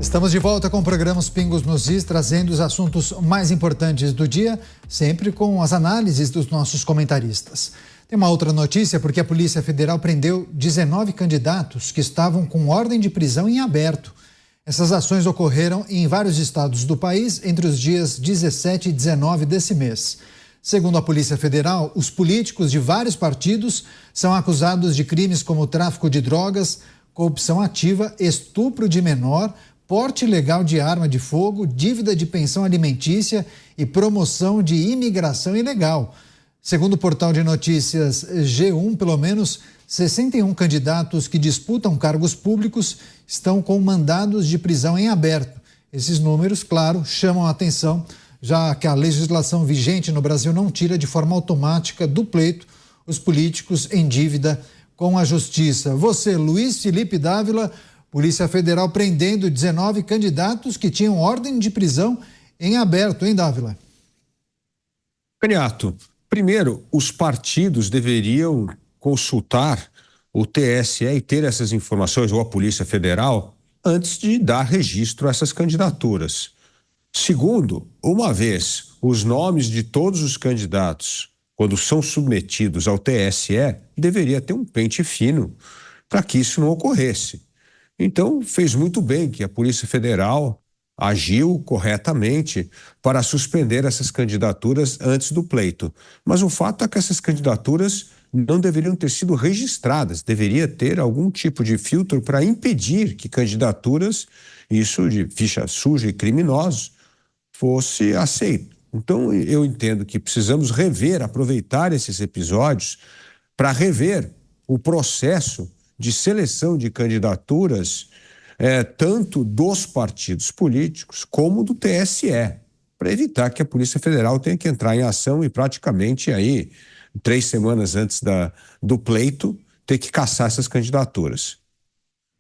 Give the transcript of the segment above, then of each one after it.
Estamos de volta com o programa Os Pingos nos Is, trazendo os assuntos mais importantes do dia, sempre com as análises dos nossos comentaristas. Tem uma outra notícia, porque a Polícia Federal prendeu 19 candidatos que estavam com ordem de prisão em aberto. Essas ações ocorreram em vários estados do país entre os dias 17 e 19 desse mês. Segundo a Polícia Federal, os políticos de vários partidos são acusados de crimes como tráfico de drogas, corrupção ativa, estupro de menor, porte ilegal de arma de fogo, dívida de pensão alimentícia e promoção de imigração ilegal. Segundo o portal de notícias G1, pelo menos 61 candidatos que disputam cargos públicos estão com mandados de prisão em aberto. Esses números, claro, chamam a atenção, já que a legislação vigente no Brasil não tira de forma automática do pleito os políticos em dívida com a justiça. Você, Luiz Felipe Dávila, Polícia Federal prendendo 19 candidatos que tinham ordem de prisão em aberto, hein, Dávila? Caniato, primeiro, os partidos deveriam consultar o TSE e ter essas informações, ou a Polícia Federal, antes de dar registro a essas candidaturas. Segundo, uma vez os nomes de todos os candidatos, quando são submetidos ao TSE, deveria ter um pente fino para que isso não ocorresse. Então, fez muito bem que a Polícia Federal agiu corretamente para suspender essas candidaturas antes do pleito. Mas o fato é que essas candidaturas não deveriam ter sido registradas, deveria ter algum tipo de filtro para impedir que candidaturas, isso de ficha suja e criminosos, fosse aceito. Então, eu entendo que precisamos aproveitar esses episódios para rever o processo de seleção de candidaturas, tanto dos partidos políticos como do TSE, para evitar que a Polícia Federal tenha que entrar em ação e praticamente aí, 3 semanas antes do pleito, ter que caçar essas candidaturas.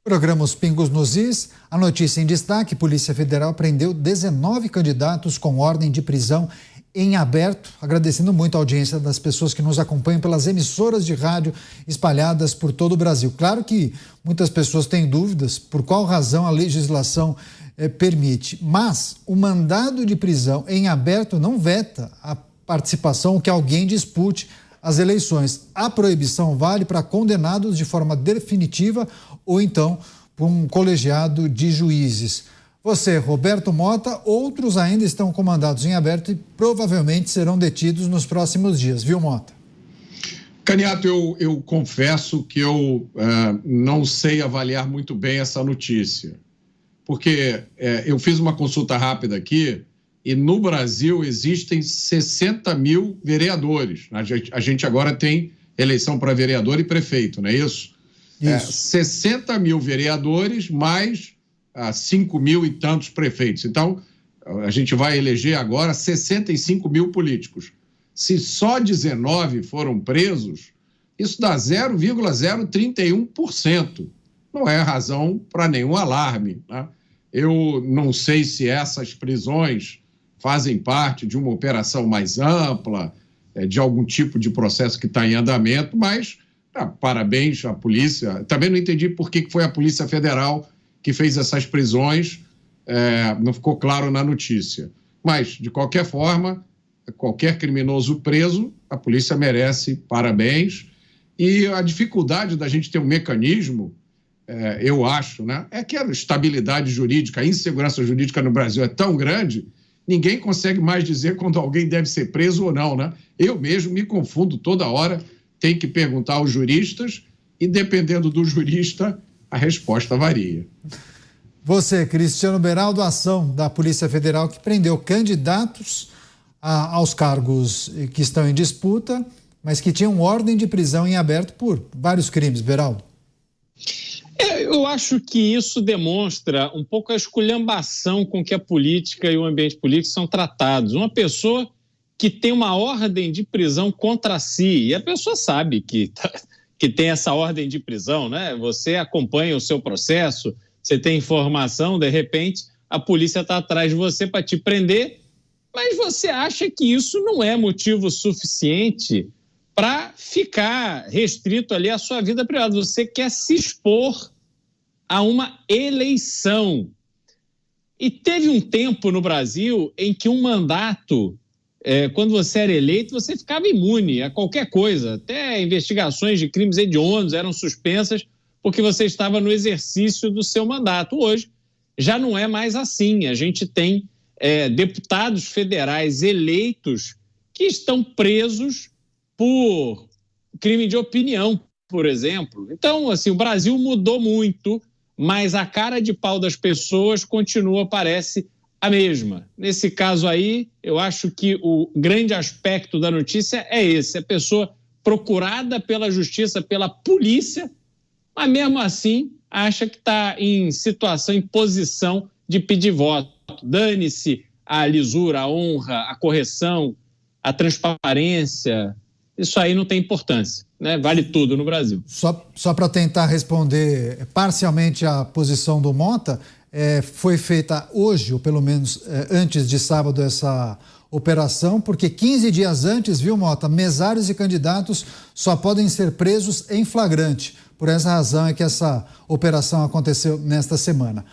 Programa Os Pingos nos Is, a notícia em destaque: Polícia Federal prendeu 19 candidatos com ordem de prisão em aberto, agradecendo muito a audiência das pessoas que nos acompanham pelas emissoras de rádio espalhadas por todo o Brasil. Claro que muitas pessoas têm dúvidas por qual razão a legislação permite, mas o mandado de prisão em aberto não veta a participação que alguém dispute as eleições. A proibição vale para condenados de forma definitiva ou então por um colegiado de juízes. Você, Roberto Mota, outros ainda estão com mandados em aberto e provavelmente serão detidos nos próximos dias, viu, Mota? Caniato, eu confesso que eu não sei avaliar muito bem essa notícia, porque eu fiz uma consulta rápida aqui e no Brasil existem 60 mil vereadores. A gente agora tem eleição para vereador e prefeito, não é isso? 60 mil vereadores mais 5 mil e tantos prefeitos. Então, a gente vai eleger agora 65 mil políticos. Se só 19 foram presos, isso dá 0,031%. Não é razão para nenhum alarme, né? Eu não sei se essas prisões fazem parte de uma operação mais ampla, de algum tipo de processo que está em andamento, mas parabéns à polícia. Também não entendi por que foi a Polícia Federal que fez essas prisões, não ficou claro na notícia. Mas, de qualquer forma, qualquer criminoso preso, a polícia merece parabéns. E a dificuldade da gente ter um mecanismo, eu acho, né, é que a estabilidade jurídica, a insegurança jurídica no Brasil é tão grande, ninguém consegue mais dizer quando alguém deve ser preso ou não, né? Eu mesmo me confundo toda hora, tenho que perguntar aos juristas e, dependendo do jurista, a resposta varia. Você, Cristiano Beraldo, a ação da Polícia Federal que prendeu candidatos aos cargos que estão em disputa, mas que tinham ordem de prisão em aberto por vários crimes, Beraldo. Eu acho que isso demonstra um pouco a esculhambação com que a política e o ambiente político são tratados. Uma pessoa que tem uma ordem de prisão contra si, e a pessoa sabe que tem essa ordem de prisão, né? Você acompanha o seu processo, você tem informação, de repente a polícia está atrás de você para te prender, mas você acha que isso não é motivo suficiente para ficar restrito ali à sua vida privada. Você quer se expor a uma eleição. E teve um tempo no Brasil em que um mandato, quando você era eleito, você ficava imune a qualquer coisa. Até investigações de crimes hediondos eram suspensas porque você estava no exercício do seu mandato. Hoje já não é mais assim. A gente tem deputados federais eleitos que estão presos por crime de opinião, por exemplo. Então, assim, o Brasil mudou muito, mas a cara de pau das pessoas continua, parece, a mesma. Nesse caso aí, eu acho que o grande aspecto da notícia é esse: a pessoa procurada pela justiça, pela polícia, mas mesmo assim acha que está em situação, em posição de pedir voto. Dane-se a lisura, a honra, a correção, a transparência. Isso aí não tem importância, né? Vale tudo no Brasil. Só para tentar responder parcialmente a posição do Mota, foi feita hoje, ou pelo menos antes de sábado, essa operação, porque 15 dias antes, viu, Mota, mesários e candidatos só podem ser presos em flagrante. Por essa razão é que essa operação aconteceu nesta semana.